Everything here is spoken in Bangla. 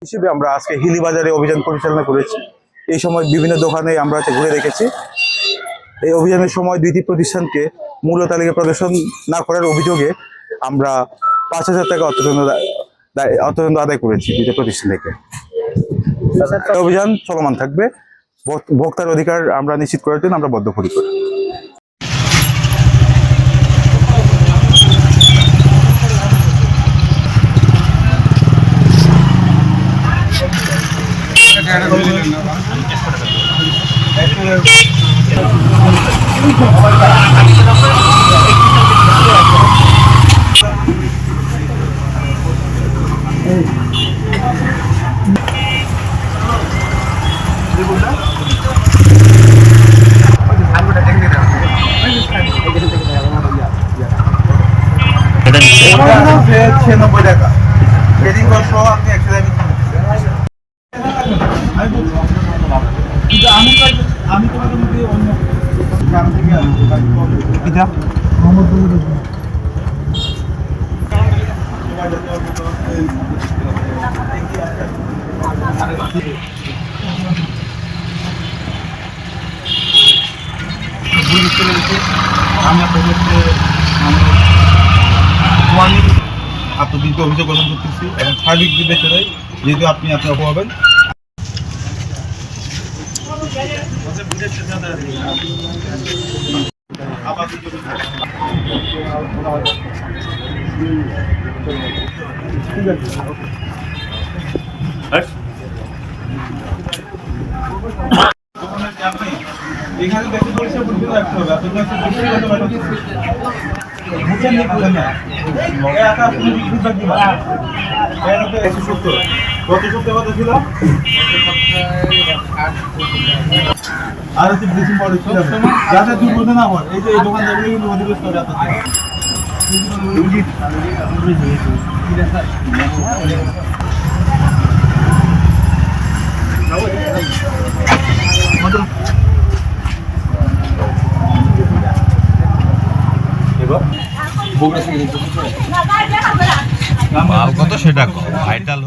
হিসেবে আমরা আজকে হিলি বাজারে অভিযান পরিচালনা করেছি। এই সময় বিভিন্ন দোকানে আমরা ঘুরে দেখেছি। এই অভিযানের সময় দুইটি প্রতিষ্ঠানকে মূল্য তালিকা প্রদর্শন না করার অভিযোগে আমরা ৫,০০০ টাকা অর্থদণ্ড আদায় করেছি দুইটি প্রতিষ্ঠান থেকে। অভিযান চলমান থাকবে। ভোক্তার অধিকার আমরা নিশ্চিত করার জন্য আমরা বদ্ধপরিকর। ছিয়ানব্বই টাকা ট্রেডিং করছো আপনি 100 আপনাদেরকে অভিযোগ গ্রহণ করতেছি এবং সার্বিক বিবেচনায় যেহেতু আপনি হবেন এখানে বেশি পরিষ্কার পরিচ্ছন্ন রাখতে হবে। আপনাদের আর হচ্ছে ব্লিচিং পাউডার ছিল যাতে দুর্ঘটনা হয়। এই যে এই দোকানদারগুলো কিন্তু অধিগ্রস্ত হবে কত সেটা ভাইটাল।